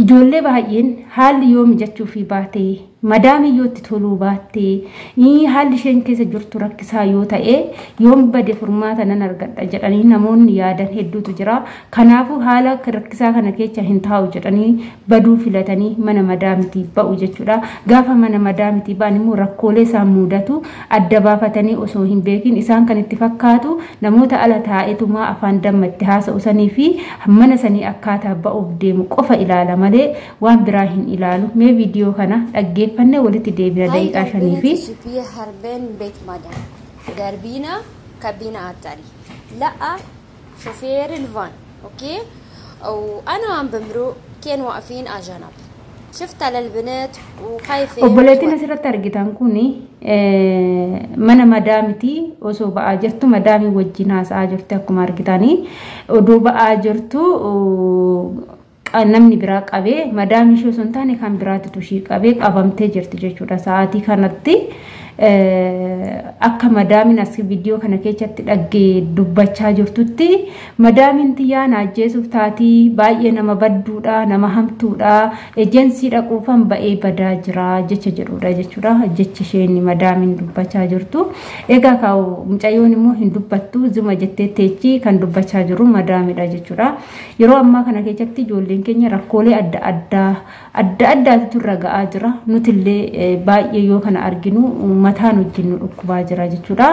ijoollee baay'een haalli yoo mijachuu fi baatee madaami yoo itti toluu baattee haalli isheen keessa jirtu rakkisaa yoo ta'e yoom bade furmaata nan argadha jedhanii namoonni yaadan hedduutu jira. Kanaafuu haala rakkisaa kana keessa hin taa'u jedhanii baduu filatanii mana madaamitii ba'u jechuudha. Gaafa mana madaamitii ba'an immoo rakkoolee isaan mudatu adda baafatanii osoo hin beekin isaan kan itti fakkaatu namoota ala taa'etumaa afaan dammatti haasa'u sanii fi mana sanii akkaataa ba'uuf deemu qofa ilaala malee waan biraa hin ilaalu. Mee viidiyoo kana dhaggeeffanne walitti deebina daqiiqaa 5 fi في هربان بيت مدام دربينا كابينة عطاري لا شوفير الفان اوكي وانا عم بمرق كانوا واقفين على جنب شفت على البنات وخايفه وبلاتنا سرت argitan kuni mana madaamiti osoo ba'aa jirtu madaami wajjin haasa'aa jirti akkuma argitanii odoo ba'aa jirtu namni biraa qabee madaami ishee osoo hin taane kan biraatti tushii qabee qabamtee jirti jechuudha. Sa'aatii kanatti akka madaamin as viidiyoo kana keessatti dhaggee dubbachaa jirtutti madaamin tiyyaan ajjeesuuf taatii baay'ee nama badduudha nama hamtuudha ejensii dhaquufan ba'ee badaa jira jecha jedhuudha jechuudha. Jechi isheen madaamin dubbachaa jirtu egaa kaa'u mucayyoon immoo hin dubbattu zuma jettee teechi kan dubbachaa jiru madaamidha jechuudha. Yeroo ammaa kana keessatti ijoolleen keenya rakkoolee adda addaatu irra ga'aa jira. Nutillee baay'ee yoo kana arginu mataan wajjin nu dhukkubaa jira jechuudha.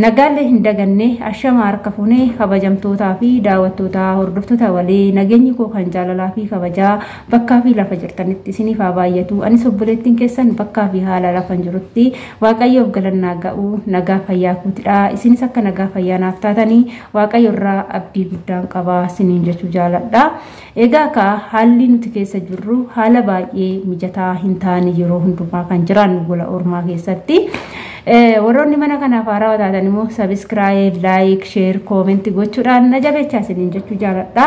Nagaalee hin daganne ashama harka fuunee kabajamtootaa fi daawwattoota hordoftoota walee nageenyi koo kan jaalalaa fi kabajaa bakkaa fi lafa jirtanitti isiniif haa baay'atu. Anis obboleettiin keessan bakkaa fi haala lafa jirutti waaqayyoof galannaa ga'u nagaa fayyaa kuutidha. Isinis akka nagaa fayyaa naaf taatanii waaqayyo irraa abdii guddaan qaba isiniin jechuu jaaladha. Egaa ka haalli nuti keessa jirru haala baay'ee mijataa hin taane yeroo hundumaa kan jiran gola ormaa keessatti. Warroonni mana kanaaf haarawaa taatan immoo subscribe, like, share, comment gochuudhaan na jabeechaa isiniin jechuu jaaladha.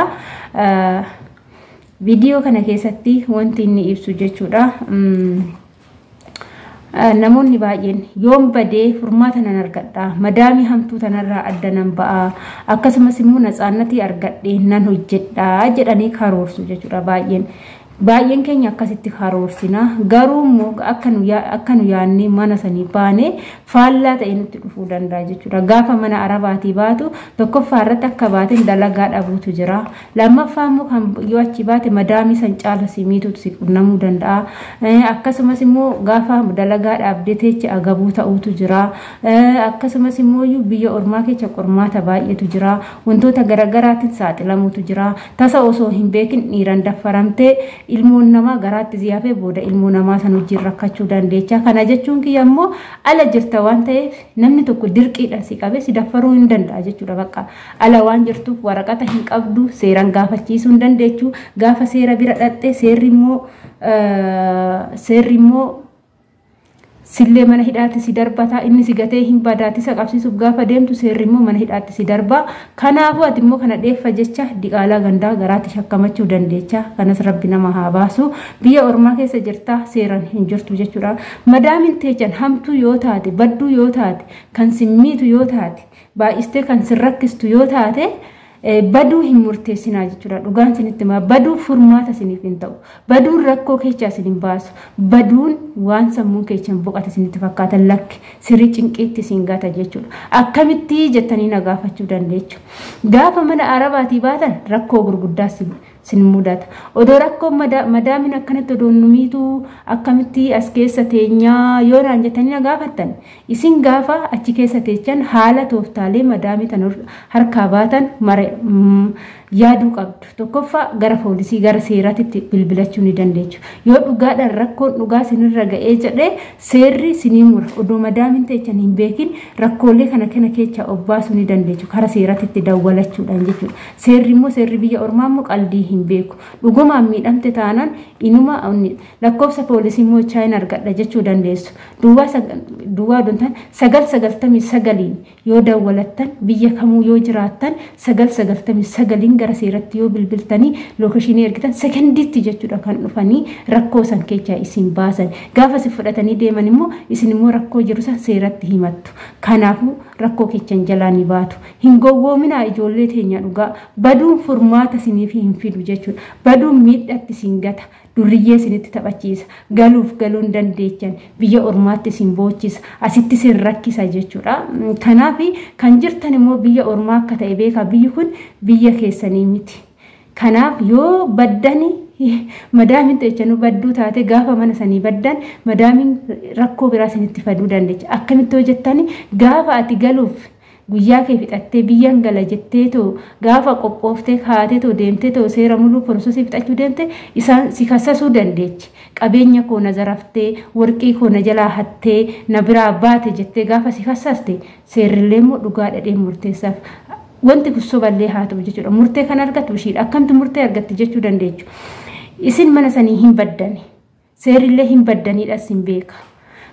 Viidiyoo kana keessatti wanti inni ibsu jechuudha. Namoonni baay'een yoom badee furmaata nan argadha madaami hamtuu tanarraa adda nan ba'a akkasumas immoo natsaannatii argadhee nan hojjedha jedhanii karoorsu jechuudha. Baay'een keenya akkasitti karoorsina garuu immoo akka nu yaadne mana sanii baane faallaa ta'e nutti dhufuu danda'a jechuudha. Gaafa mana arabaatii baatu tokkoffaa irratti akka baateen dalagaa dhabuutu jira. Lammaffaa immoo kan yoo achi baate madaamii san caala simiitutu si qunnamuu danda'a. Akkasumas immoo gaafa dalagaa dhaabdee teechi agabuu ta'uutu jira. Akkasumas immoo biyya ormaa keessa qormaata baay'eetu jira. Wantoota garaagaraatiin saaxilamuutu jira. Tasa osoo hin beekin dhiiran daffaramtee ilmoon namaa garaatti ziyaafee booda ilmoo namaa san wajjin rakkachuu dandeecha. Kana jechuun kiyya immoo ala jirta waan ta'eef namni tokko dirqiidhaan si qabee si daffaruu hin danda'a jechuudha. Bakka ala waan jirtuuf waraqata hin qabdu seeraan gaafachiisuu hin dandeechu. Gaafa seera bira dhatte seerri immoo sillee mana hidhaatti si darbata inni si gatee hin badaati isa qabsiisuuf gaafa deemtu seerri immoo mana hidhaatti si darba. Kanaafuu ati immoo kana dheeffa jecha diqaalaa gandaa garaatti shakkamachuu dandeecha. Kanas rabbi nama haa baasu. Biyya ormaa keessa jirta seeraan hin jirtu jechuudha. Madaamin teechan hamtuu yoo taate badduu yoo taate kan simmiitu yoo taate baay'istee kan sin rakkistu yoo taate baduu hin murteessinaa jechuudha. Dhugaan isinitti himaa baduu furmaata isiniif hin ta'u. Baduun rakkoo keessaa isin hin baasu. Baduun waan sammuu keessan boqate isinitti fakkaatan lakki sirii cinqiitti isin gata jechuudha. Akkamitti jettanii na gaafachuu dandeechu. Gaafa mana arabaatii baatan rakkoo gurguddaa sin mudata. Odoo rakkoon madaamin akkanatti odoo numiitu akkamitti as keessa teenyaa yoo naan jettanii na gaafattan isin gaafa achi keessa teechan haala tooftaalee madaamii tan harkaa baatan yaaduu qabdu. Tokkoffaa gara poolisii gara seeraatti bilbilachuu ni dandeechu. Yoo dhugaadhaan rakkoon dhugaa sinirra ga'ee jedhee seerri sinii mura. Odoo madaamin teechan hin beekin rakkoolee kana keessa obbaasuu ni dandeechu. Kara seeraatti dawwalachuudhaan jechuudha. Seerri immoo seerri biyya ormaa immoo qaldii hin beeku. Dhugumaan miidhamte taanaan inuma lakkoofsa poolisii immoo chaayina argadha jechuu dandeessu. Duwwaa dontaan 999 yoo dawwalattan biyya kamuu yoo jiraattan 999 gara seeratti yoo bilbiltanii lookashinii ergitan sekondiitti jechuudha kan dhufanii rakkoo san keessaa isin baasan. Gaafa si fudhatanii deeman immoo isin immoo rakkoo jiru san seeratti himattu. Kanaafuu rakkoo keessan jalaa ni baatu. Hin gowwoominaa ijoollee teenya dhugaa. Baduun furmaata isiniif hin fidu jechuudha. Baduun miidhatti isin gata. Durriyyee isinitti taphachiisa. Galuun dandeechan biyya ormaatti isin boochisa. Asitti isin rakkisa jechuudha. Kanaaf kan jirtan immoo biyya ormaa akka ta'e beekaa. Biyyi kun biyya keessanii miti. Kanaaf yoo baddanii madaamin ta'echanu badduu taate gaafa mana sanii baddan madaamin rakkoo biraa isinitti faduu dandeecha. Akkamitti hojjettani gaafa ati galuuf guyyaa kee fixattee biyyan gala jettee too gaafa qophooftee kaatee too deemtee too seera muluu poroosesii fixachuu deemte isaan si kassasuu dandeechi. Qabeenya koo na zaraftee warqii koo na jalaa hattee na biraa baate jettee gaafa si kassaste seerrillee immoo dhugaa dhadhee murteessaaf. Wanti kun soballee haa ta'u jechuudha. Murtee kan argattu ishiidha. Akkamti murtee argatti jechuu dandeechu. Isin mana sanii hin baddani. Seerrillee hin baddaniidha isin beeka.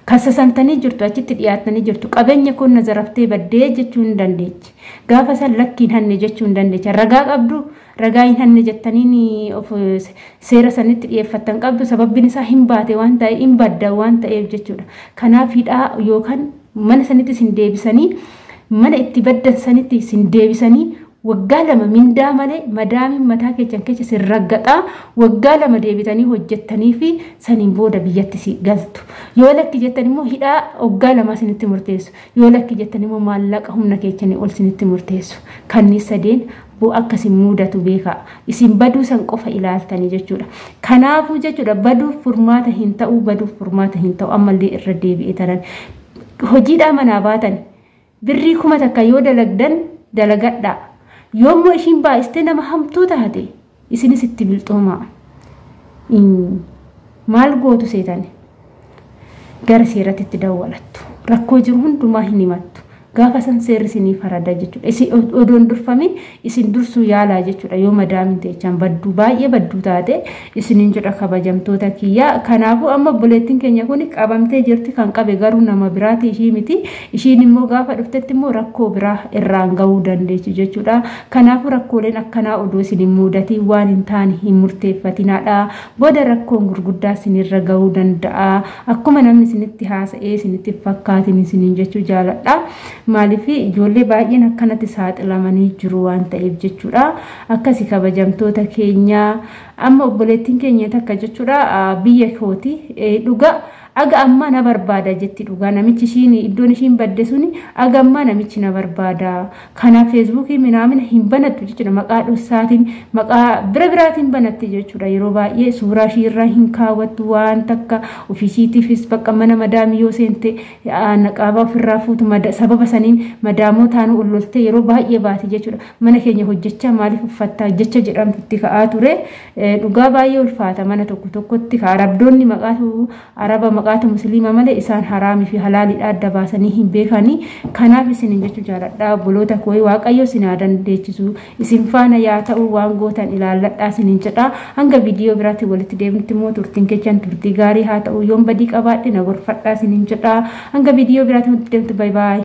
Kassasantanii jirtu achitti dhiyaattanii jirtu. Qabeenya koo na zaraftee baddee jechuu hin dandeechi. Gaafa san lakkiin hanne jechuu hin dandeecha. Ragaa qabdu ragaa hin hanne jettanii of seera sanitti dhiyeeffattan qabdu sababbiin isaa hin baate waan ta'e hin badda waan ta'eef jechuudha. Kanaaf hidhaa yookaan mana sanitti isin deebisanii mana itti baddan sanitti isin deebisanii waggaa lama mindaa malee madaamin mataa keessan keessa isin raggaxaa waggaa lama deebitanii hojjettanii fi saniin booda biyyatti si galtu. Yoo lakki jettan immoo hidhaa waggaa lama isinitti murteessu. Yoo lakki jettan immoo maallaqa humna keessanii ol isinitti murteessu. Kanneen sadeen akkasiin mudatu beekaa. Isin baduu san qofa ilaaltanii jechuudha. Kanaafuu jechuudha baduuf furmaata hin ta'u baduuf furmaata hin ta'u ammallee irra deebi'ee tanan hojiidhaa manaa baatan. Birrii 1000 takka yoo dalagdan dalagadhaa. Yoommoo ishiin baay'istee nama hamtuu taate isinis itti bilxoomaa. Maal gootu seetan gara seeratti itti dawwalattu. Rakkoo jiru hundumaa hin himattu. Gaafa san seerri isiniif farada jechuudha. Isin odoon durfamin isin dursuu yaalaa jechuudha. Yoo madaamin ta'echaan badduu baay'ee badduu taate isiniin jedha kabajamtoota kiyyaa. Kanaafuu amma obboleettiin keenya kun qabamtee jirti kan qabe garuu nama biraati ishii miti. Ishiin immoo gaafa dhuftetti immoo rakkoo biraa irraan gahuu dandeessu jechuudha. Kanaafuu rakkooleen akkanaa odoo isin hin mudatiin waan hin taane hin murteeffatinaadha. Booda rakkoon gurguddaa isinirra gahuu danda'a. Akkuma namni isinitti haasa'ee isinitti fakkaatin isiniin jechuu jaaladha. Maaliif ijoollee baay'een akkanatti saaxilamanii jiru waan ta'eef jechuudha. Akkasi kabajamtoota keenya amma obboleettiin keenya takka jechuudha biyya kooti dhugaa aga amma na barbaada jetti dhugaa namichi ishiin iddoon ishiin badde suni aga amma namichi na barbaada. Kana feesbuukii minaamina hin banattu jechuudha maqaa dhossaatiin maqaa biraatiin banatti jechuudha. Yeroo baay'ee suuraa ishii irraa hin kaawwattu waan takka ofiisiitiifis bakka mana madaamii yoo seente naqaaba ofirraa fuutu sababa saniin madaamotaan ololtee yeroo baay'ee baati jechuudha. Mana keenya hojjechaa maaliif uffattaa jecha jedhamtutti ka'aa ture. Dhugaa baay'ee ulfaata mana tokkotti ka arabdoonni maqaatu araba maqaatu musliima malee isaan haraamii fi halaaliidha adda baasanii hin beekanii. Kanaaf isin jechuu jaaladha obboloota koo waaqayyo isin haa dandeechisu isin faana yaa ta'u waan gootan ilaalladhaa isin jedha. Hanga viidiyoo biraatti walitti deemnutti immoo turtiin keessan turtii gaarii haa ta'u yoon badii qabaadhe na gorfadhaa isin jedha. Hanga viidiyoo biraatti walitti deemtu bye bye.